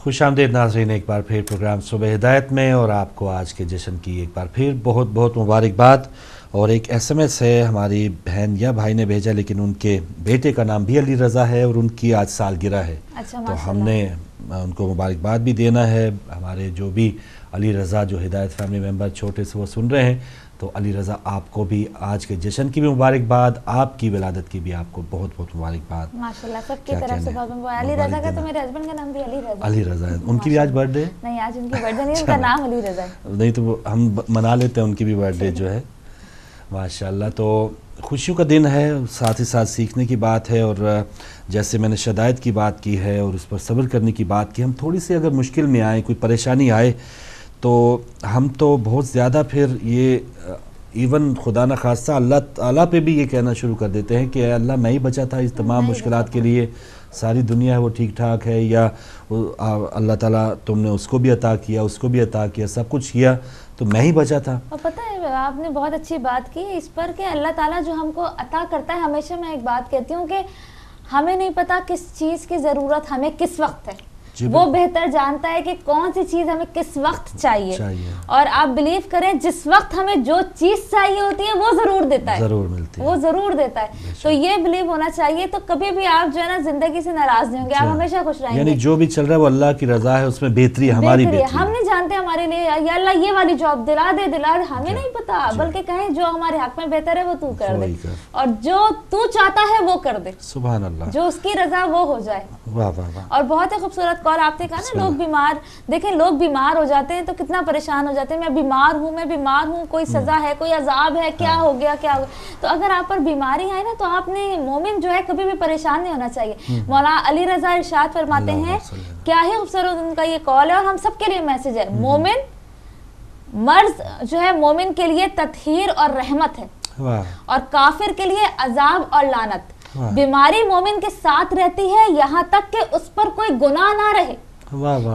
خوش آمدید ناظرین ایک بار پھر پروگرام صبح ہدایت میں، اور آپ کو آج کے جشن کی ایک بار پھر بہت بہت مبارکباد۔ اور ایک ایس ایم ایس ہے ہماری بہن یا بھائی نے بھیجا، لیکن ان کے بیٹے کا نام بھی علی رضا ہے اور ان کی آج سالگرہ ہے۔ تو ہم نے ان کو مبارکباد بھی دینا ہے۔ ہمارے جو بھی علی رضا جو ہدایت فیملی ممبر چھوٹے سے وہ سن رہے ہیں، تو علی رضا آپ کو بھی آج کے جشن کی بھی مبارکباد، آپ کی ولادت کی بھی آپ کو بہت بہت مبارکباد۔ ماشاءاللہ سب کی طرف سے بہت مبارک۔ علی رضا کا تو میرے ہسبینڈ کا نام بھی علی رضا ہے۔ ان کی بھی آج برتھ ڈے؟ نہیں، آج ان کی برتھ ڈے نہیں، ان کا نام علی رضا ہے۔ نہیں تو ہم منا لیتے ہیں ان کی بھی برتھ ڈے جو ہے۔ ماشاءاللہ، تو خوشیوں کا دن ہے، ساتھ ہی ساتھ سیکھنے کی بات ہے، اور جیسے میں نے شدائد کی بات کی ہے اور اس پر صبر کرنے کی بات کی، ہم تھوڑی سی اگر مشکل میں آئیں، کوئی پریشانی آئے، تو ہم تو بہت زیادہ پھر یہ ایون خدا نخواستہ اللہ تعالیٰ پہ بھی یہ کہنا شروع کر دیتے ہیں کہ اے اللہ میں ہی بچا تھا اس تمام مشکلات کے لیے، ساری دنیا ہے وہ ٹھیک ٹھاک ہے، یا اللہ تعالیٰ تم نے اس کو بھی عطا کیا، اس کو بھی عطا کیا، سب کچھ کیا، تو میں ہی بچا تھا۔ اور پتہ ہے آپ نے بہت اچھی بات کی اس پر کہ اللہ تعالیٰ جو ہم کو عطا کرتا ہے، ہمیشہ میں ایک بات کہتی ہوں کہ ہمیں نہیں پتا کس چیز کی ضرورت ہمیں کس وقت ہے، وہ بہتر جانتا ہے کہ کون سی چیز ہمیں کس وقت چاہیے، اور آپ بلیو کریں جس وقت ہمیں جو چیز چاہیے ہوتی ہے وہ ضرور دیتا ہے، ضرور ملتی ہے، وہ ضرور دیتا ہے۔ تو یہ بلیو ہونا چاہیے، تو کبھی بھی آپ جو ہے نا زندگی سے ناراض نہیں ہوں گے، آپ ہمیشہ خوش رہیں گے۔ یعنی جو بھی چل رہا ہے وہ اللہ کی رضا ہے، اس میں بہتری ہے، ہماری بہتری ہے۔ ہم نہیں جانتے ہمارے لیے یا اللہ یہ والی جاب دلا دے ہمیں نہیں پتا، بلکہ کہیں جو ہمارے حق میں بہتر ہے وہ تو کر دے، اور جو تو چاہتا ہے وہ کر دے، سبحان اللہ، جو اس کی رضا وہ ہو جائے۔ واہ واہ واہ۔ اور بہت ہی خوبصورت کال آپ نے کہا نا، لوگ بیمار، دیکھیں لوگ بیمار ہو جاتے ہیں تو کتنا پریشان ہو جاتے ہیں، میں بیمار ہوں، کوئی سزا ہے، کوئی عذاب ہے، کیا ہو گیا۔ تو اگر آپ پر بیماری آئے نا، تو آپ نے مومن جو ہے کبھی بھی پریشان نہیں ہونا چاہیے۔ مولانا علی رضا ارشاد فرماتے ہیں، کیا ہی خوبصورت ان کا یہ کال ہے، اور ہم سب کے لیے میسج ہے، مومن مرض جو ہے مومن کے لیے تطہیر اور رحمت ہے، اور کافر کے لیے عذاب اور لعنت۔ بیماری مومن کے ساتھ رہتی ہے یہاں تک کہ اس پر کوئی گناہ نہ رہے،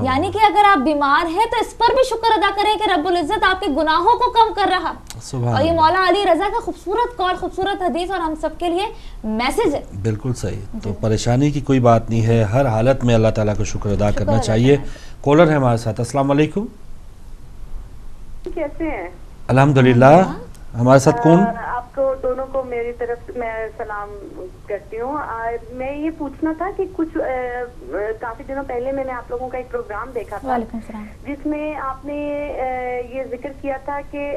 یعنی کہ اگر آپ بیمار ہیں تو اس پر بھی شکر ادا کریں کہ رب العزت آپ کے گناہوں کو کم کر رہا۔ اور یہ مولا علی رضا کا خوبصورت کال، خوبصورت حدیث، اور ہم سب کے لیے میسج ہے۔ بالکل صحیح، تو پریشانی کی کوئی بات نہیں ہے، ہر حالت میں اللہ تعالیٰ کو شکر ادا کرنا چاہیے۔ کالر ہے ہمارے ساتھ، السلام علیکم۔ کیسے ہیں؟ الحمدللہ۔ ہمارے ساتھ کون؟ آپ کو دونوں کو میری طرف سے میں سلام کرتی ہوں۔ میں یہ پوچھنا تھا کہ کچھ کافی دنوں پہلے میں نے آپ لوگوں کا ایک پروگرام دیکھا تھا جس میں آپ نے یہ ذکر کیا تھا کہ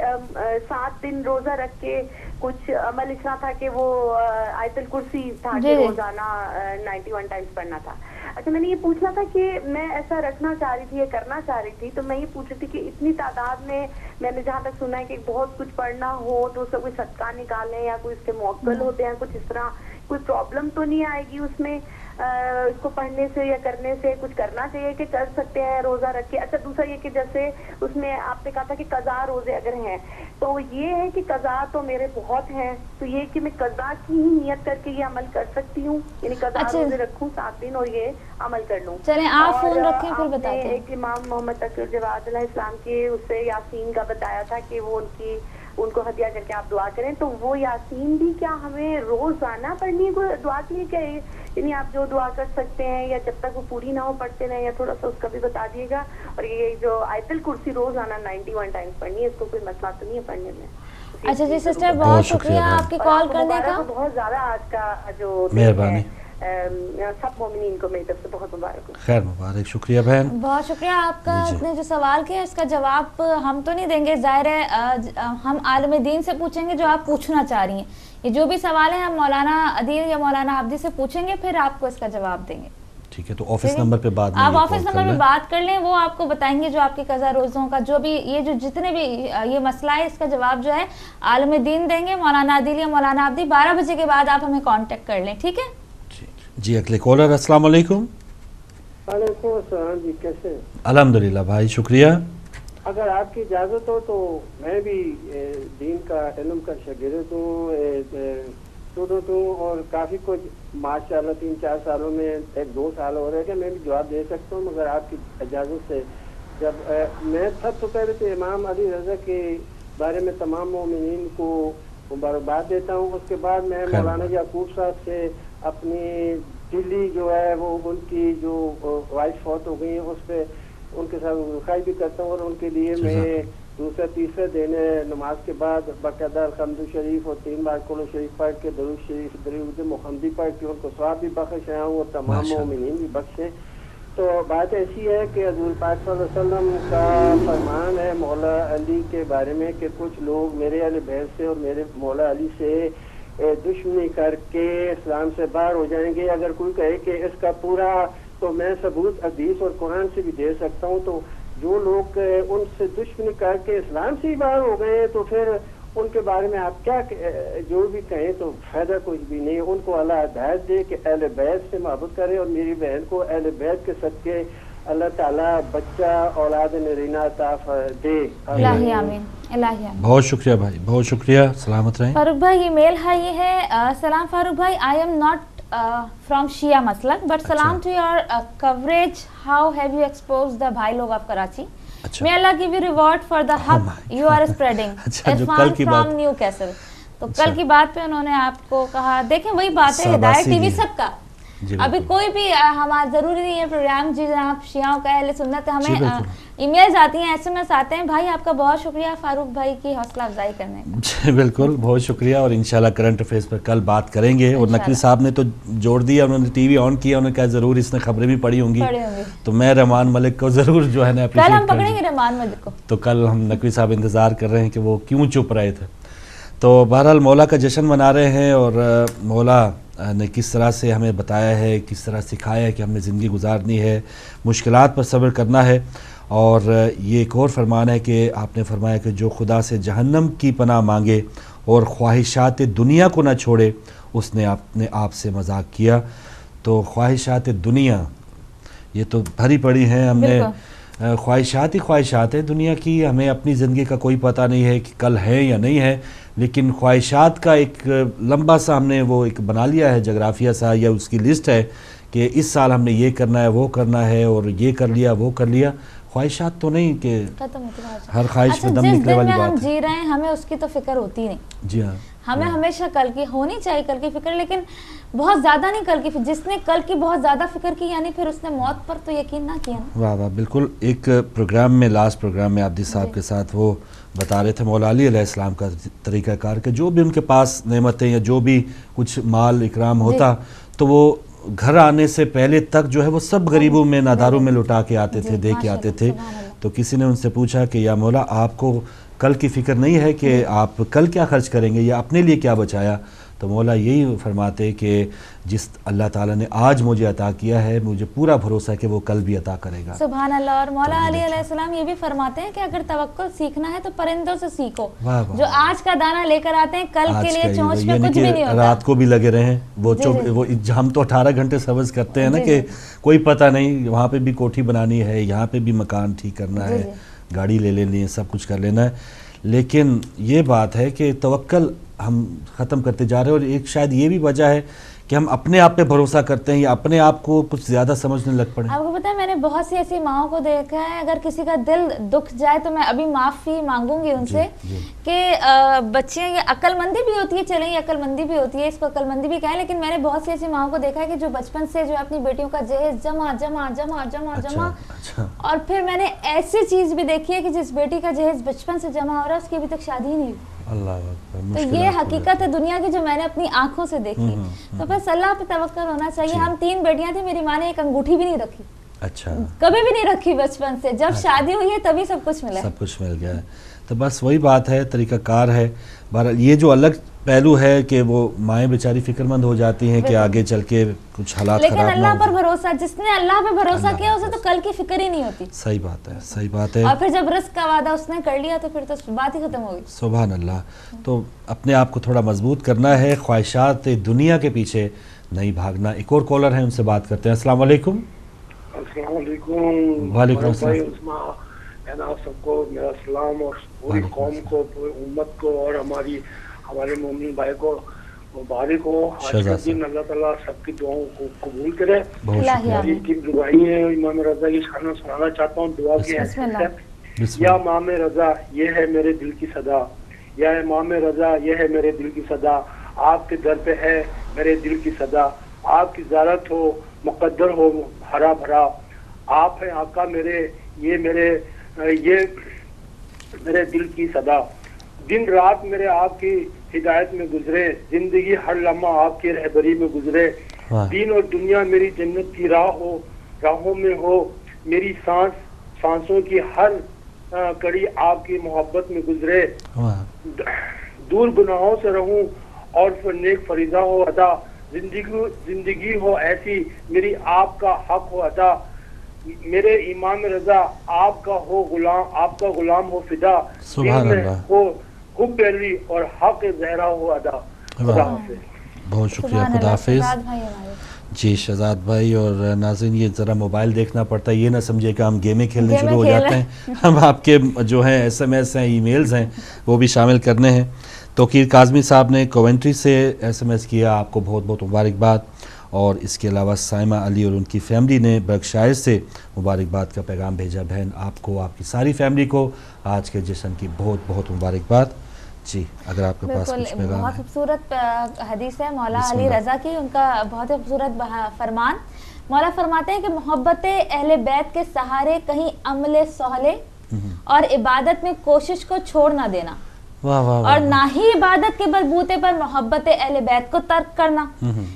7 دن روزہ رکھ کے کچھ عمل اس طرح تھا کہ وہ آیت الکرسی تھا کہ روزانہ 91 ٹائمز پڑھنا تھا۔ اچھا، میں نے یہ پوچھنا تھا کہ میں ایسا رکھنا چاہ رہی تھی یا کرنا چاہ رہی تھی، تو میں یہ پوچھ رہی تھی کہ اتنی تعداد میں نے جہاں تک سنا ہے کہ بہت کچھ پڑھنا ہو تو اس کا کوئی صدقہ نکالیں یا کوئی اس کے موکل ہوتے ہیں، کچھ اس طرح کوئی پرابلم تو نہیں آئے گی اس میں؟ اس کو پڑھنے سے یا کرنے سے کچھ کرنا چاہیے کہ کر سکتے ہیں روزہ رکھ کے؟ اچھا، دوسرا یہ کہ جیسے اس میں آپ نے کہا تھا کہ قضا روزے اگر ہیں، تو یہ ہے کہ قضا تو میرے بہت ہیں، تو یہ کہ میں قضا کی ہی نیت کر کے یہ عمل کر سکتی ہوں، یعنی قضا روزے رکھوں 7 دن اور یہ عمل کر لوں؟ چلیں آپ فون رکھیں پھر بتاتے ہیں۔ ایک امام محمد تقی جواد علیہ السلام کے اس سے یاسین کا بتایا تھا کہ وہ ان کو ہدیہ کر کے آپ دعا کریں، تو وہ یاسین بھی کیا ہمیں روزانہ پڑھنی ہے دعا کے لیے؟ کیا یعنی آپ جو دعا کر سکتے ہیں یا جب تک وہ پوری نہ ہو پڑھتے رہیں، یا تھوڑا سا اس کا بھی بتا دیے گا؟ اور یہ جو آیت الکرسی روزانہ 91 ٹائمز پڑھنی ہے، اس کو کوئی مسئلہ تو نہیں ہے پڑھنے میں؟ اچھا جی سسٹر، بہت شکریہ آپ کی کال کرنے کا، بہت زیادہ آج کا جو مہربانی، سب مومنین کو میری طرف سے بہت مبارک ہو۔ خیر مبارک، شکریہ بہن، بہت شکریہ آپ کا۔ آپ نے جو سوال کیا اس کا جواب ہم تو نہیں دیں گے، ظاہر ہے ہم عالم دین سے پوچھیں گے جو آپ پوچھنا چاہ رہی ہیں۔ یہ جو بھی سوال ہے ہم مولانا عدیل یا مولانا عبدی سے پوچھیں گے، پھر آپ کو اس کا جواب دیں گے۔ ٹھیک ہے، تو آفس نمبر پہ بعد میں آپ آفس نمبر پہ بات کر لیں، وہ آپ کو بتائیں گے جو آپ کی قضا روزوں کا جو بھی یہ جو جتنے بھی یہ مسئلہ ہے، اس کا جواب جو ہے عالم دین دیں گے، مولانا عدیل یا مولانا عبدی۔ 12 بجے کے بعد آپ ہمیں کانٹیکٹ کر لیں، ٹھیک ہے جی۔ اگلے کالر، السلام علیکم۔ وعلیکم السلام جی، کیسے ہیں؟ الحمدللہ بھائی، شکریہ۔ اگر آپ کی اجازت ہو تو میں بھی دین کا علم کا شاگرد ہوں، اسٹوڈنٹ ہوں، اور کافی کچھ ماشاءاللہ 3-4 سالوں میں 1-2 سال ہو رہے کہ میں بھی جواب دے سکتا ہوں، مگر آپ کی اجازت سے جب میں سب سے پہلے تو امام علی رضا کے بارے میں تمام مومنین کو مبارکباد دیتا ہوں، اس کے بعد میں مولانا یعقوب صاحب سے اپنی دلی جو ہے وہ ان کی جو وائف فوت ہو گئی ہیں اس پہ ان کے ساتھ رخائی بھی کرتا ہوں، اور ان کے لیے میں دوسرا تیسرے دن نماز کے بعد باقاعدہ الحمد شریف اور 3 بار کلو شریف پڑھ کے درود شریف درود محمدی پڑھ کے ان کو ثواب بھی بخش آیا ہوں اور تمام مومنین بھی بخشیں۔ تو بات ایسی ہے کہ حضور پاک صلی اللہ علیہ وسلم کا فرمان ہے مولا علی کے بارے میں کہ کچھ لوگ میرے اہل بیت سے اور میرے مولا علی سے دشمنی کر کے اسلام سے باہر ہو جائیں گے۔ اگر کوئی کہے کہ اس کا پورا تو میں ثبوت حدیث اور قرآن سے بھی دے سکتا ہوں، تو جو لوگ ان سے دشمنی کر کے اسلام سے ہی باہر ہو گئے ہیں تو پھر ان کے بارے میں آپ کیا جو بھی کہیں تو فائدہ کچھ بھی نہیں۔ ان کو اللہ ہدایت دے کہ اہل بیت سے محبت کرے، اور میری بہن کو اہل بیت کے صدقے اللہ تعالیٰ بچہ اولاد نرینہ عطا دے۔ الہی آمین، الہی آمین۔ بہت شکریہ بھائی، بہت شکریہ، سلامت رہیں۔ فاروق بھائی ای میل ہے یہ ہے، سلام فاروق بھائی، I am not from Shia Maslak, but salam to your coverage. How have you exposed the bhai log of Karachi? May Allah give you reward for the haq you are spreading. Irfan from Newcastle. تو کل کی بات پہ انہوں نے آپ کو کہا، دیکھیں وہی بات ہے، ہدایت ٹی وی سب کا، ابھی کوئی بھی ہمارا ضروری نہیں ہے پروگرام جی جناب شیعوں کا اہل سنت، ہمیں ای میلز آتی ہیں، ایس ایم ایس آتے ہیں۔ بھائی آپ کا بہت شکریہ فاروق بھائی کی حوصلہ افزائی کرنے کا۔ جی بالکل، بہت شکریہ، اور انشاءاللہ کرنٹ افیئرس پر کل بات کریں گے۔ اور نقوی صاحب نے تو جوڑ دیا، انہوں نے ٹی وی آن کیا، انہوں نے کہا ضرور اس نے خبریں بھی پڑھی ہوں گی، تو میں رحمان ملک کو ضرور جو ہے نا کل ہم پکڑیں گے رحمان ملک کو، تو کل ہم نقوی صاحب انتظار کر رہے ہیں کہ وہ کیوں چپ رہے تھے۔ تو بہرحال مولا کا جشن منا رہے ہیں، اور مولا نے کس طرح سے ہمیں بتایا ہے، کس طرح سکھایا ہے کہ ہم نے زندگی گزارنی ہے، مشکلات پر صبر کرنا ہے۔ اور یہ ایک اور فرمان ہے کہ آپ نے فرمایا کہ جو خدا سے جہنم کی پناہ مانگے اور خواہشات دنیا کو نہ چھوڑے، اس نے اپنے آپ سے مذاق کیا۔ تو خواہشات دنیا یہ تو بھری پڑی ہیں، ہم نے خواہشات ہی خواہشات ہیں دنیا کی، ہمیں اپنی زندگی کا کوئی پتہ نہیں ہے کہ کل ہے یا نہیں ہے، لیکن خواہشات کا ایک لمبا سا ہم نے وہ ایک بنا لیا ہے جغرافیہ سا، یا اس کی لسٹ ہے کہ اس سال ہم نے یہ کرنا ہے وہ کرنا ہے، اور یہ کر لیا وہ کر لیا۔ خواہشات تو نہیں کہ ہر خواہش میں دم نکلے والی بات ہے، ہم جی رہے ہیں ہمیں اس کی تو فکر ہوتی نہیں۔ جی ہاں، ہمیں ہمیشہ کل کی ہونی چاہیے، کل کی فکر، لیکن بہت زیادہ نہیں کل کی فکر۔ جس نے کل کی بہت زیادہ فکر کی یعنی پھر اس نے موت پر تو یقین نہ کیا نا۔ واہ واہ، بالکل۔ ایک پروگرام میں، لاسٹ پروگرام میں عابدی صاحب کے ساتھ وہ بتا رہے تھے مولا علی علیہ السلام کا طریقہ کار کہ جو بھی ان کے پاس نعمتیں یا جو بھی کچھ مال اکرام ہوتا تو وہ گھر آنے سے پہلے تک جو ہے وہ سب غریبوں میں، ناداروں میں لٹا کے آتے تھے، دے کے آتے تھے۔ تو کسی نے ان سے پوچھا کہ یا مولا آپ کو کل کی فکر نہیں ہے کہ آپ کل کیا خرچ کریں گے یا اپنے لیے کیا بچایا؟ تو مولا یہی فرماتے کہ جس اللہ تعالیٰ نے آج مجھے عطا کیا ہے مجھے پورا بھروسہ ہے کہ وہ کل بھی عطا کرے گا۔ سبحان اللہ۔ اور مولا علی علیہ السلام یہ بھی فرماتے ہیں کہ اگر توکل سیکھنا ہے تو پرندوں سے سیکھو، جو آج کا دانہ لے کر آتے ہیں کل کے لیے چونچ میں کچھ بھی نہیں ہوتا، رات کو بھی لگے رہیں۔ وہ ہم تو 18 گھنٹے سبز کرتے ہیں نا کہ کوئی پتہ نہیں، وہاں پہ بھی کوٹھی بنانی ہے، یہاں پہ بھی مکان ٹھیک کرنا ہے، گاڑی لے لینی ہے، سب کچھ کر لینا ہے، لیکن یہ بات ہے کہ توکل ہم ختم کرتے جا رہے ہیں۔ اور ایک شاید یہ بھی وجہ ہے کہ ہم اپنے آپ پہ بھروسہ کرتے ہیں یا اپنے آپ کو کچھ زیادہ سمجھنے لگ پڑے۔ آپ کو پتہ ہے میں نے بہت سی ایسی ماؤں کو دیکھا ہے، اگر کسی کا دل دکھ جائے تو میں ابھی معافی مانگوں گی ان سے کہ بچے یہ عقل مندی بھی ہوتی ہے، چلیں یہ عقل مندی بھی ہوتی ہے، اس کو عقل مندی بھی کہیں، لیکن میں نے بہت سی ایسی ماؤں کو دیکھا ہے کہ جو بچپن سے جو اپنی بیٹیوں کا جہیز جمع جمع جمع جمع جمع، اور پھر میں نے ایسی چیز بھی دیکھی ہے کہ جس بیٹی کا جہیز بچپن سے جمع ہو رہا ہے اس کی ابھی تک شادی ہی نہیں ہوئی۔ تو یہ حقیقت ہے دنیا کی جو میں نے اپنی آنکھوں سے دیکھی۔ تو بس اللہ پہ توکل ہونا چاہیے۔ ہم 3 بیٹیاں تھیں، میری ماں نے ایک انگوٹھی بھی نہیں رکھی، اچھا کبھی بھی نہیں رکھی بچپن سے، جب شادی ہوئی ہے تبھی سب کچھ ملا، سب کچھ مل گیا ہے۔ تو بس وہی بات ہے، طریقہ کار ہے۔ بہرحال یہ جو الگ پہلو ہے کہ وہ مائیں بیچاری فکر مند ہو جاتی ہیں کہ آگے چل کے کچھ حالات خراب نہ ہو، لیکن اللہ پر بھروسہ، جس نے اللہ پہ بھروسہ کیا اسے تو کل کی فکر ہی نہیں ہوتی۔ صحیح بات ہے، صحیح بات ہے۔ اور پھر جب رزق کا وعدہ اس نے کر لیا تو پھر تو بات ہی ختم ہو گئی۔ سبحان اللہ۔ تو اپنے آپ کو تھوڑا مضبوط کرنا ہے، خواہشات دنیا کے پیچھے نہیں بھاگنا۔ ایک اور کالر ہیں، ان سے بات کرتے ہیں۔ السلام علیکم۔ السلام علیکم۔ وعلیکم السلام۔ سب کو میرا سلام، اور پوری قوم کو، پوری امت کو، اور ہمارے مومن بھائی کو مبارک ہو۔ آج کا دن اللہ تعالیٰ سب کی دعاؤں کو قبول کرے۔ کی دعائیں ہیں امام رضا کی شان سنانا چاہتا ہوں دعا کی حیثیت سے۔ یا امام رضا یہ ہے میرے دل کی صدا، یا امام رضا یہ ہے میرے دل کی صدا، آپ کے در پہ ہے میرے دل کی صدا، آپ کی زیارت ہو، مقدر ہو ہرا بھرا. آپ ہیں آقا میرے، یہ میرے دل کی صدا. دن رات میرے آپ کی ہدایت میں گزرے، زندگی ہر لمحہ آپ کی رہبری میں گزرے. دین اور دنیا میری جنت کی راہوں میں ہو. میری سانسوں کی ہر کڑی آپ کی محبت میں گزرے. دور گناہوں سے رہوں اور پھر نیک فریضہ ہو ادا. زندگی ہو ایسی میری آپ کا حق ہو ادا. میرے امام رضا آپ کا غلام ہو فدا. سبحان اللہ. ہو حب علی اور حق زہرا ہو ادا. خدا حافظ. بہت شکریہ. خدا حافظ. جی شہزاد بھائی اور ناظرین، یہ ذرا موبائل دیکھنا پڑتا ہے، یہ نہ سمجھے کہ ہم گیمیں کھیلنے شروع ہو جاتے ہیں. ہم آپ کے جو ہیں SMS ہیں، ای میلز ہیں، وہ بھی شامل کرنے ہیں. توقیر کاظمی صاحب نے کوونٹری سے SMS کیا، آپ کو بہت بہت مبارکباد. اور اس کے علاوہ سائمہ علی اور ان کی فیملی نے برکشائر سے مبارکباد کا پیغام بھیجا. بہن آپ کو، آپ کی ساری فیملی کو آج کے جشن کی بہت بہت مبارکباد. جی اگر آپ کے پاس کچھ پیغام ہے. بہت خوبصورت حدیث ہے مولا علی رضا کی، ان کا بہت ہی خوبصورت فرمان. مولا فرماتے ہیں کہ محبت اہل بیت کے سہارے کہیں عمل صالح اور عبادت میں کوشش کو چھوڑ نہ دینا، اور نہ ہی عبادت کے بلبوتے پر محبت اہل بیت کو ترک کرنا.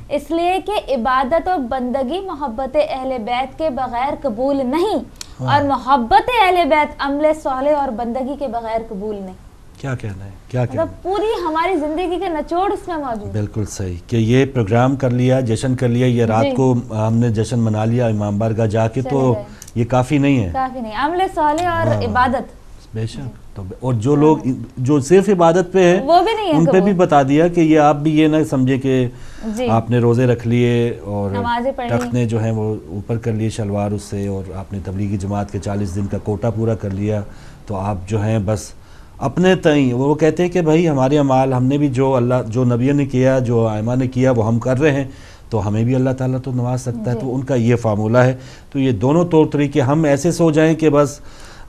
اس لیے کہ عبادت اور بندگی محبت اہل بیت کے بغیر قبول نہیں، اور محبت اہل بیت عمل صالح اور بندگی کے بغیر قبول نہیں. کیا کہنا ہے، کیا کہنا ہے. پوری ہماری زندگی کے نچوڑ اس میں موجود. بالکل صحیح کہ یہ پروگرام کر لیا، جشن کر لیا، یہ رات کو ہم نے جشن منا لیا امام بارگاہ جا کے، تو یہ کافی نہیں ہے. کافی نہیں، عمل صالح اور عبادت. بے شک. اور جو لوگ جو صرف عبادت پہ ہیں وہ بھی نہیں ہے، ان پہ بھی بتا دیا کہ یہ آپ بھی یہ نہ سمجھے کہ آپ نے روزے رکھ لیے اور ٹخنے جو ہیں وہ اوپر کر لیے شلوار اس سے، اور آپ نے تبلیغی جماعت کے 40 دن کا کوٹا پورا کر لیا، تو آپ جو ہیں بس اپنے تئیں. وہ کہتے ہیں کہ بھائی ہمارے اعمال، ہم نے بھی جو نبیوں نے کیا، جو ائمہ نے کیا، وہ ہم کر رہے ہیں، تو ہمیں بھی اللہ تعالیٰ تو نواز سکتا ہے. تو ان کا یہ فارمولہ ہے. تو یہ دونوں طور طریقے، ہم ایسے سو جائیں کہ بس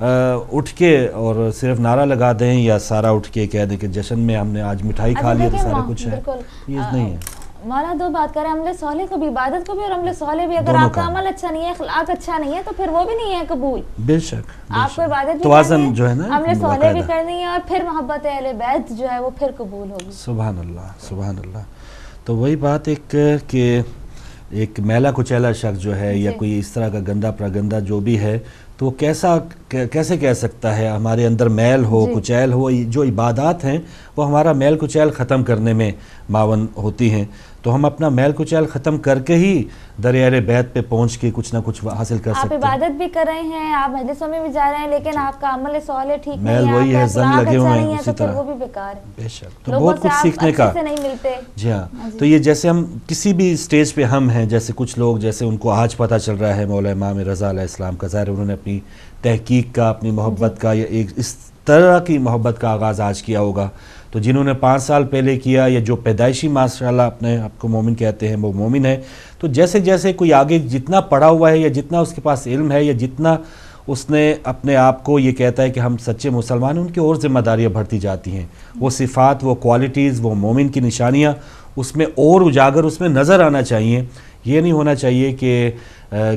اٹھ کے اور صرف نعرہ لگا دیں، یا سارا اٹھ کے کہہ دیں کہ جشن میں ہم نے آج مٹھائی کھا لیا تو سارا کچھ ہے، یہ نہیں ہے. مولا دو بات کریں، عمل صالح کو بھی، عبادت کو بھی، اور عمل صالح بھی. اگر آپ کا عمل اچھا نہیں ہے، اخلاق اچھا نہیں ہے، تو پھر وہ بھی نہیں ہے قبول. بے شک. آپ کو عبادت بھی توازن جو ہے نا، عمل صالح بھی کرنی ہے، اور پھر محبت اہل بیت جو ہے وہ پھر قبول ہوگی. سبحان اللہ، سبحان اللہ. تو وہی بات کہ ایک میلا کچیلا شخص جو ہے، یا کوئی اس طرح کا گندا پراگندہ جو بھی ہے، تو وہ کیسے کہہ سکتا ہے ہمارے اندر میل ہو، کچیل ہو. جو عبادات ہیں وہ ہمارا میل کچیل ختم کرنے میں معاون ہوتی ہیں. تو ہم اپنا میل کچیل ختم کر کے ہی دریائے بیت پہ پہنچ کے کچھ نہ کچھ حاصل کر سکتے ہیں. آپ عبادت بھی کر رہے ہیں، آپ مجلسوں میں بھی جا رہے ہیں، لیکن آپ کا عمل صالح ٹھیک نہیں ہے، میل وہی ہے، زن لگے ہوئے ہیں اسی تو طرح، وہ بھی بیکار ہے. بے شک. تو بہت کچھ سیکھنے کا. سے نہیں ملتے. جی ہاں. تو یہ جیسے ہم کسی بھی سٹیج پہ ہم ہیں، جیسے کچھ لوگ جیسے ان کو آج پتہ چل رہا ہے مولا امام رضا علیہ السلام کا، ظاہر انہوں نے اپنی تحقیق کا، اپنی محبت کا، یا ایک اس طرح کی محبت کا آغاز آج کیا ہوگا. تو جنہوں نے 5 سال پہلے کیا، یا جو پیدائشی ماشاءاللہ اپنے آپ کو مومن کہتے ہیں، وہ مومن ہے. تو جیسے جیسے کوئی آگے جتنا پڑھا ہوا ہے، یا جتنا اس کے پاس علم ہے، یا جتنا اس نے اپنے آپ کو یہ کہتا ہے کہ ہم سچے مسلمان ہیں، ان کی اور ذمہ داریاں بڑھتی جاتی ہیں. وہ صفات، وہ کوالٹیز، وہ مومن کی نشانیاں اس میں اور اجاگر اس میں نظر آنا چاہیے. یہ نہیں ہونا چاہیے کہ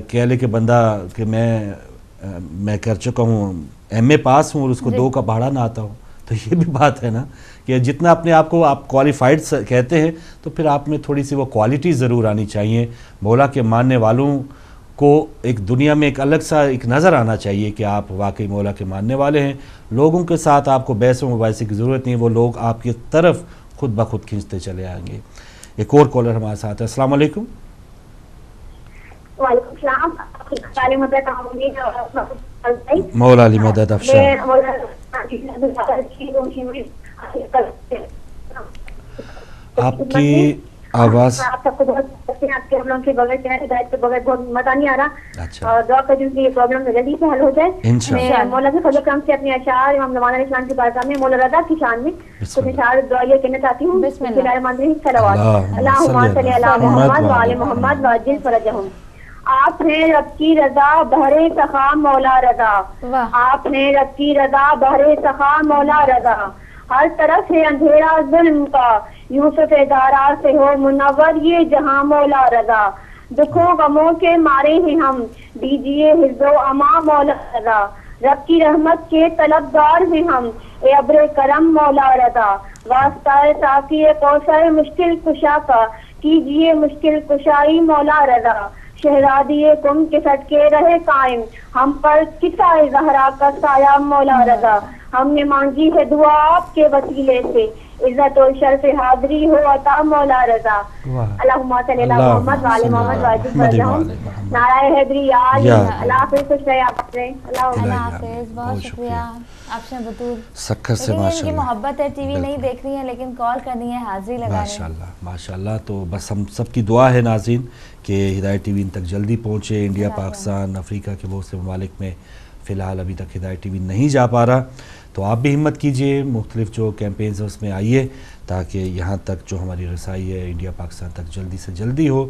کہہ لے کہ بندہ کہ میں کر چکا ہوں، ایم اے پاس ہوں، اور اس کو 2 کا پہاڑا نہ آتا ہوں. تو یہ بھی بات ہے نا کہ جتنا اپنے آپ کو آپ کوالیفائڈ کہتے ہیں، تو پھر آپ میں تھوڑی سی وہ کوالٹی ضرور آنی چاہیے. مولا کے ماننے والوں کو ایک دنیا میں ایک الگ سا ایک نظر آنا چاہیے کہ آپ واقعی مولا کے ماننے والے ہیں. لوگوں کے ساتھ آپ کو بحث و مباحثے کی ضرورت نہیں، وہ لوگ آپ کی طرف خود بخود کھینچتے چلے آئیں گے. ایک اور کالر ہمارے ساتھ ہے. السلام علیکم. وعلیکم السلام. مولا علی مدد افشار. آپ کی آواز آپ سب کو بہت آپ کے پرابلم کے بغیر ہدایت کے بغیر بہت مزہ نہیں آ رہا، اور دعا کر دوں کہ یہ پرابلم جلدی سے حل ہو جائے. میں مولا کے فضل و کرم سے اپنے اشعار امام زمان علیہ السلام کی بارگاہ میں مولا رضا کی شان میں کچھ اشعار دعائیہ کہنا چاہتی ہوں. بسم اللہ الرحمن الرحیم. صلوات اللہم صلی علی محمد و آل محمد وعجل فرجہم. آپ نے رب کی رضا بہرے سخا مولا رضا، آپ نے رب کی رضا بہرے سخا مولا رضا، ہر طرف ہے اندھیرا ظلم کا، یوسف دارا سے ہو منور یہ جہاں مولا رضا، دکھوں غموں کے مارے ہیں ہم، دیجیے حفظ و امان مولا رضا، رب کی رحمت کے طلبگار ہیں ہم، اے ابر کرم مولا رضا، واسطہ ساقی کوثر مشکل کشا کا، کیجیے مشکل کشائی مولا رضا، شہزادی کم کے سٹ کے رہے قائم، ہم پر قصہ زہرا کا سایہ مولا رضا، ہم نے مانگی ہے دعا آپ کے وسیلے سے، عزت و شرف حاضری ہو عطا مولا رضا، اللہم صلی اللہ محمد وعلی محمد واجب فرجہم، نعرہ حیدری یا علی، اللہ حافظ، خوش رہے آپ سے، اللہ حافظ، بہت شکریہ آپ سے بطور سکھر سے ان کی محبت ہے، ٹی وی نہیں دیکھ رہی ہیں لیکن کال کرنی ہے، حاضری لگا رہے ہیں، ماشاءاللہ ماشاءاللہ۔ تو بس ہم سب کی دعا ہے ناظرین کہ ہدایت ٹی وی ان تک جلدی پہنچے، انڈیا، پاکستان، افریقہ کے بہت سے ممالک میں فی الحال ابھی تک ہدایت ٹی وی نہیں جا پا رہا، تو آپ بھی ہمت کیجئے، مختلف جو کیمپینز ہیں اس میں آئیے تاکہ یہاں تک جو ہماری رسائی ہے انڈیا پاکستان تک جلدی سے جلدی ہو۔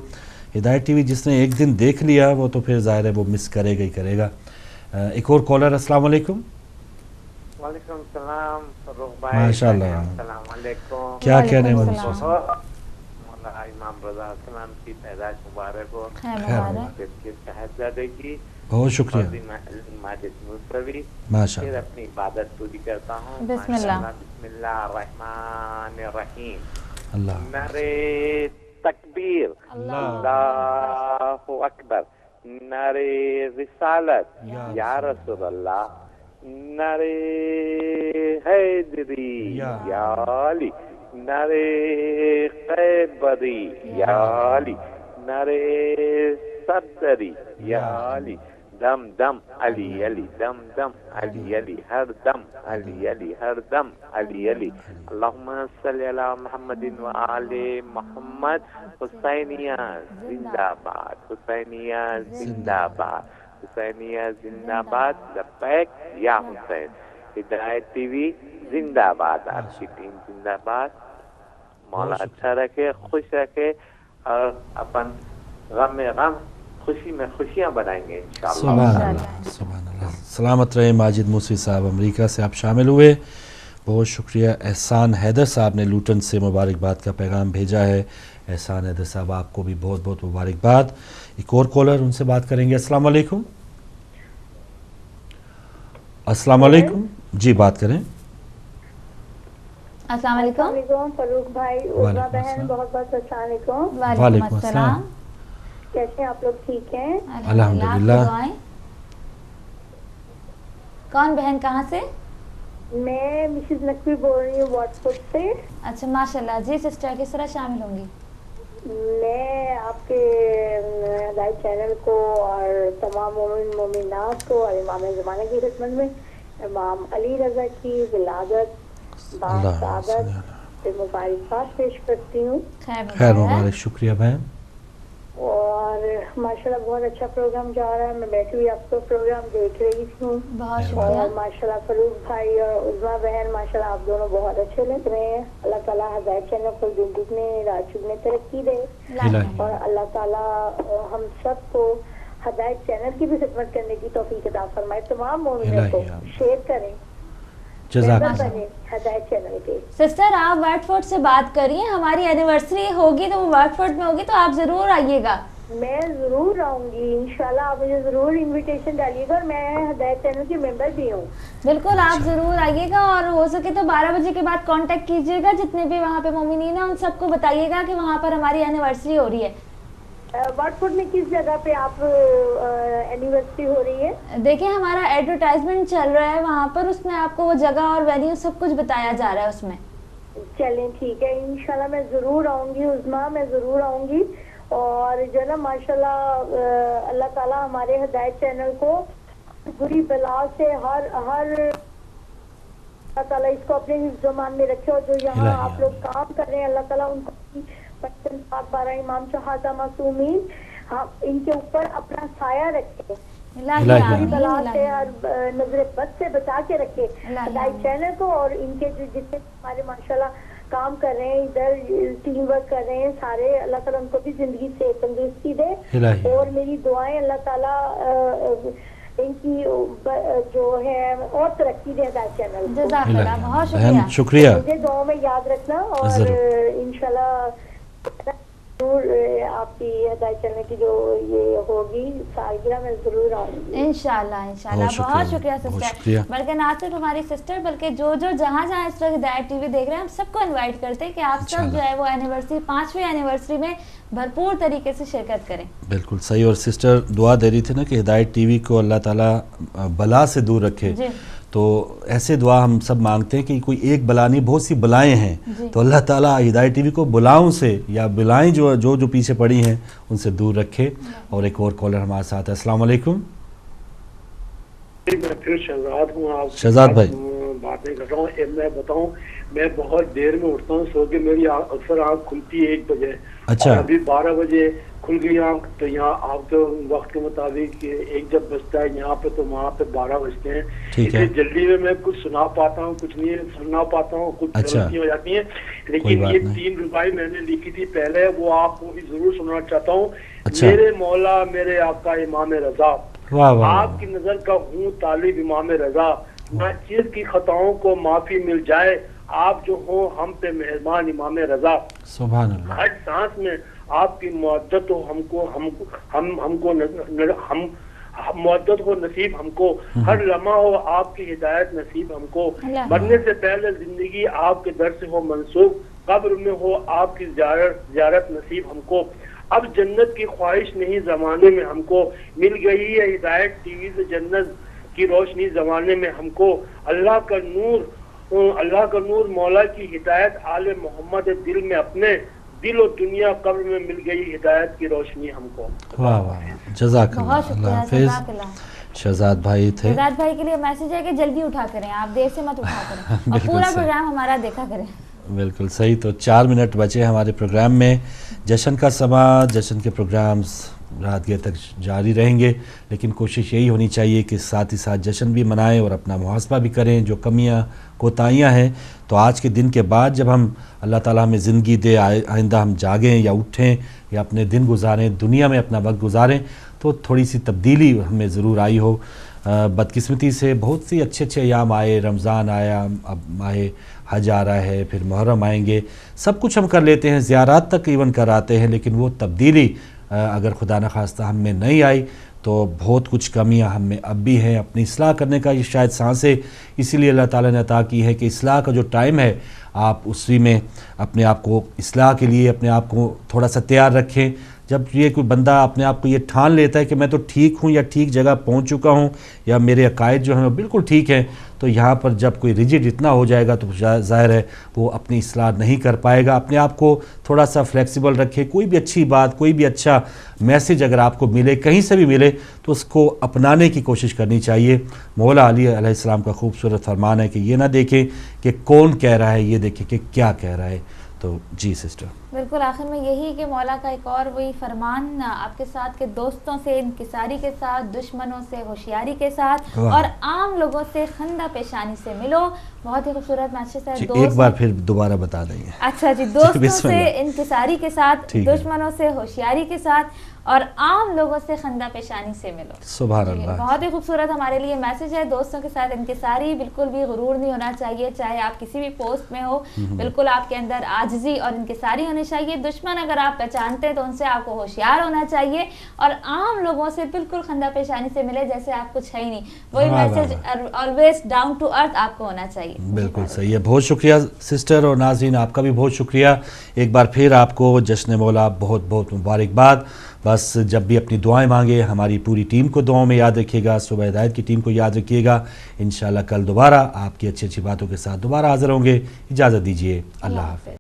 ہدایت ٹی وی جس نے ایک دن دیکھ لیا وہ تو پھر ظاہر ہے وہ مس کرے گا ہی کرے گا۔ ایک اور کالر، السلام علیکم۔ وعلیکم السلام فروخ بھائی، ماشاءاللہ، السلام علیکم، کیا کہنے ہیں مولا امام رضا السلام کی پیدائش مبارک ہو، خیر کی شہزادے کی، بہت شکریہ، ماجد موسوی، ماشاء پھر اللہ، اپنی عبادت پوری کرتا ہوں۔ بسم اللہ۔ بسم اللہ الرحمن الرحیم، اللہ نعرے تکبیر، اللہ اکبر، نعرے رسالت یا رسول اللہ، نعرے حیدری یا علی، نعرے خیبری یا علی، نعرے صدری یا علی، دم دم علی علی، دم دم علی علی، ہر دم علی علی، ہر دم علی علی، اللہم صلی علی محمد وآل محمد، حسینیہ زندہ باد، حسینیہ زندہ باد، حسینیہ زندہ باد، لبیک یا حسین، ہدایت ٹی وی زندہ باد، آپ کی ٹیم زندہ باد، مولا اچھا رکھے، خوش رکھے، اور اپن غم میں غم، خوشی میں خوشیاں بنائیں گے انشاءاللہ۔ سبحان اللہ، سبحان اللہ۔ سلامت رہے ماجد موسوی صاحب، امریکہ سے آپ شامل ہوئے، بہت شکریہ۔ احسان حیدر صاحب نے لوٹن سے مبارکباد کا پیغام بھیجا ہے، احسان حیدر صاحب آپ کو بھی بہت بہت مبارکباد۔ ایک اور کالر، ان سے بات کریں گے۔ السلام علیکم۔ السلام علیکم، جی بات کریں۔ السلام علیکم فروخ بھائی، عزما بہن، بہت بہت السلام علیکم۔ وعلیکم السلام، کیسے ہیں آپ لوگ؟ ٹھیک ہیں الحمدللہ۔ کون بہن، کہاں سے؟ میں مسز نقوی بول رہی ہوں واٹس ایپ سے۔ اچھا ماشاءاللہ، جی سسٹر کس طرح شامل ہوں گی؟ میں آپ کے ہدایت چینل کو اور تمام مومن مومنات کو اور امام زمانہ کی خدمت میں امام علی رضا کی ولادت باسعادت سے مبارکباد پیش کرتی ہوں۔ خیر مبارک، شکریہ بہن۔ اور ماشاءاللہ بہت اچھا پروگرام جا رہا ہے، میں بیٹھی ہوئی آپ کو پروگرام دیکھ رہی ہوں، بہت شکریہ۔ اور ماشاءاللہ فروخ بھائی اور عزما بہن ماشاءاللہ آپ دونوں بہت اچھے لگ رہے ہیں۔ اللہ تعالیٰ ہدایت چینل کو دن دگنے رات چگنے ترقی دے، اور اللہ تعالیٰ ہم سب کو ہدایت چینل کی بھی خدمت کرنے کی توفیق عطا فرمائے، تمام مومنوں کو شیئر کریں، ہدایت چینل کے۔ سسٹر آپ وائٹ فورٹ سے بات کریے، ہماری اینیورسری ہوگی تو وہ وائٹ فورٹ میں ہوگی، تو آپ ضرور آئیے گا۔ میں ضرور آؤں گی انشاءاللہ، آپ مجھے ضرور انویٹیشن ڈالیے گا، اور میں ہدایت چینل کی ممبر بھی ہوں۔ بالکل آپ ضرور آئیے گا، اور ہو سکے تو 12 بجے کے بعد کانٹیکٹ کیجیے گا، جتنے بھی وہاں پہ مومنین ہیں ان سب کو بتائیے گا کہ وہاں پر ہماری اینیورسری ہو رہی ہے۔ واٹ فورٹ میں کس جگہ پہ آپ اینیورسری ہو رہی ہے؟ دیکھیں ہمارا ایڈورٹائزمنٹ چل رہا ہے وہاں پر، اس میں آپ کو وہ جگہ اور وینیو سب کچھ بتایا جا رہا ہے اس میں۔ چلیں ٹھیک ہے، انشاءاللہ میں ضرور آؤں گی عظما، میں ضرور آؤں گی، اور جو نا ماشاءاللہ اللہ تعالیٰ ہمارے ہدایت چینل کو بری بلا سے ہر اللہ تعالیٰ اس کو اپنے حفظ و امان میں رکھے، اور جو یہاں آپ لوگ کام کر رہے ہیں اللہ تعالیٰ ان کو 12 امام شہادہ معصومین ان کے اوپر اپنا سایہ رکھے، بری بلا سے ہر نظر بد سے بچا کے رکھے ہدایت چینل کو، اور ان کے جو جتنے ہمارے ماشاءاللہ کام کر رہے ہیں ادھر ٹیم ورک کر رہے ہیں سارے، اللہ تعالیٰ ان کو بھی زندگی سے تندرستی دے، اور میری دعائیں اللہ تعالیٰ ان کی جو ہے اور ترقی دے ہدایت چینل کو. جزاک اللہ, بہت شکریہ. شکریہ. مجھے دعاؤں میں یاد رکھنا اور انشاءاللہ ضرور آپ کی ہدایت چینل کی جو یہ ہوگی سالگرہ میں ضرور آؤں گی انشاءاللہ. بہت شکریہ سسٹر. بلکہ نہ صرف ہماری سسٹر بلکہ جو جہاں اس وقت ہدایت ٹی وی دیکھ رہے ہیں, ہم سب کو انوائٹ کرتے ہیں کہ آپ سب جو ہے وہ اینیورسری 5ویں اینیورسری میں بھرپور طریقے سے شرکت کریں. بالکل صحیح. اور سسٹر دعا دے رہی تھی نا کہ ہدایت ٹی وی کو اللہ تعالیٰ بلا سے دور رکھے. تو ایسے دعا ہم سب مانگتے ہیں کہ کوئی ایک بلا نہیں, بہت سی بلائیں ہیں. تو اللہ تعالیٰ ہدایت ٹی وی کو بلاؤں سے یا بلائیں جو پیچھے پڑی ہیں ان سے دور رکھے. اور ایک اور کالر ہمارے ساتھ ہے. السلام علیکم. میں پھر شہزاد ہوں, آپ شہزاد بھائی باتیں کر رہا ہوں. میں بتاؤں, میں بہت دیر میں اٹھتا ہوں سو کے, میری اکثر آنکھ کھلتی ہے 1 بجے. اچھا. ابھی 12 بجے کھل گئی آنکھ. تو یہاں آپ کے وقت کے مطابق 1 جب بجتا ہے یہاں پہ تو وہاں پہ 12 بجتے ہیں. اسے جلدی میں کچھ سنا پاتا ہوں, کچھ نہیں سننا پاتا ہوں, کچھ غلطی ہو جاتی ہیں. لیکن یہ 3 روپائی میں نے لکھی تھی پہلے, وہ آپ کو بھی ضرور سننا چاہتا ہوں. میرے مولا میرے آقا امام رضا, آپ کی نظر کا ہوں طالب امام رضا, نہ چیز کی خطاؤں کو معافی مل جائے, آپ جو ہوں ہم پہ مہربان امام رضا. سبحان اللہ. ہر سانس میں آپ کی معدت ہو ہم کو معدت ہو نصیب ہم کو, ہر لمحہ ہو آپ کی ہدایت نصیب ہم کو. مرنے سے پہلے زندگی آپ کے در سے ہو منسوخ, قبر میں ہو آپ کی زیارت نصیب ہم کو. اب جنت کی خواہش نہیں زمانے میں ہم کو, مل گئی ہے ہدایت ٹی وی سے جنت کی روشنی زمانے میں ہم کو. اللہ کا نور مولا کی ہدایت آل محمد دل میں اپنے, دل و دنیا قبر میں مل گئی ہدایت کی روشنی ہم کو. واہ واہ, جزاک اللہ. اللہ حافظ. شہزاد بھائی تھے. شہزاد بھائی کے لیے میسج ہے کہ جلدی اٹھا کریں, آپ دیر سے مت اٹھا کریں اور پورا پروگرام ہمارا دیکھا کریں. بالکل صحیح. تو 4 منٹ بچے ہمارے پروگرام میں. جشن کا سما, جشن کے پروگرامز رات گئے تک جاری رہیں گے, لیکن کوشش یہی ہونی چاہیے کہ ساتھ ہی ساتھ جشن بھی منائیں اور اپنا محاسبہ بھی کریں. جو کمیاں کوتاہیاں ہیں تو آج کے دن کے بعد جب ہم اللہ تعالیٰ ہمیں زندگی دے, آئندہ ہم جاگیں یا اٹھیں یا اپنے دن گزاریں, دنیا میں اپنا وقت گزاریں, تو تھوڑی سی تبدیلی ہمیں ضرور آئی ہو. بدقسمتی سے بہت سی اچھے ایام آئے, رمضان آیا, اب آئے حج آ رہا ہے, پھر محرم آئیں گے, سب کچھ ہم کر لیتے ہیں, زیارات تک ایون کر آتے ہیں, لیکن وہ تبدیلی اگر خدا نخواستہ ہم میں نہیں آئی تو بہت کچھ کمیاں ہم میں اب بھی ہیں. اپنی اصلاح کرنے کا یہ شاید سانس ہے, اسی لیے اللہ تعالیٰ نے عطا کی ہے کہ اصلاح کا جو ٹائم ہے آپ اسی میں اپنے آپ کو اصلاح کے لیے اپنے آپ کو تھوڑا سا تیار رکھیں. جب یہ کوئی بندہ اپنے آپ کو یہ ٹھان لیتا ہے کہ میں تو ٹھیک ہوں یا ٹھیک جگہ پہنچ چکا ہوں یا میرے عقائد جو ہیں وہ بالکل ٹھیک ہیں, تو یہاں پر جب کوئی ریجڈ اتنا ہو جائے گا تو ظاہر ہے وہ اپنی اصلاح نہیں کر پائے گا. اپنے آپ کو تھوڑا سا فلیکسیبل رکھے. کوئی بھی اچھی بات, کوئی بھی اچھا میسج اگر آپ کو ملے, کہیں سے بھی ملے, تو اس کو اپنانے کی کوشش کرنی چاہیے. مولا علی علیہ السلام کا خوبصورت فرمان ہے کہ یہ نہ دیکھیں کہ کون کہہ رہا ہے, یہ دیکھیں کہ کیا کہہ رہا ہے. تو جی سسٹر. بالکل آخر میں یہی کہ مولا کا ایک اور وہی فرمان آپ کے ساتھ کہ دوستوں سے انکساری کے ساتھ, دشمنوں سے ہوشیاری کے ساتھ اور عام لوگوں سے خندہ پیشانی سے ملو. بہت ہی خوبصورت میسج ہے. ایک بار پھر دوبارہ بتا دیں. اچھا جی, دوستوں سے انکساری کے ساتھ, دشمنوں سے ہوشیاری کے ساتھ اور عام لوگوں سے خندہ پیشانی سے ملو. سبحان اللہ. بہت ہی خوبصورت ہمارے لیے میسج ہے. دوستوں کے ساتھ انکساری, بالکل بھی غرور نہیں ہونا چاہیے, چاہے آپ کسی بھی پوسٹ میں ہو, بالکل آپ کے اندر عاجزی اور انکساری ہونی چاہیے. دشمن اگر آپ پہچانتے ہیں تو ان سے آپ کو ہوشیار ہونا چاہیے اور عام لوگوں سے بالکل خندہ پیشانی سے ملے جیسے آپ کچھ ہے ہی نہیں. وہی message always down to earth آپ کو ہونا چاہیے. بالکل صحیح ہے. بہت شکریہ سسٹر, اور ناظرین آپ کا بھی بہت شکریہ. ایک بار پھر آپ کو جشن مولا بہت بہت مبارکباد. بس جب بھی اپنی دعائیں مانگے ہماری پوری ٹیم کو دعاؤں میں یاد رکھیے گا, صبح ہدایت کی ٹیم کو یاد رکھیے گا. انشاءاللہ کل دوبارہ آپ کی اچھی اچھی باتوں کے ساتھ دوبارہ حاضر ہوں گے. اجازت دیجیے. اللہ حافظ.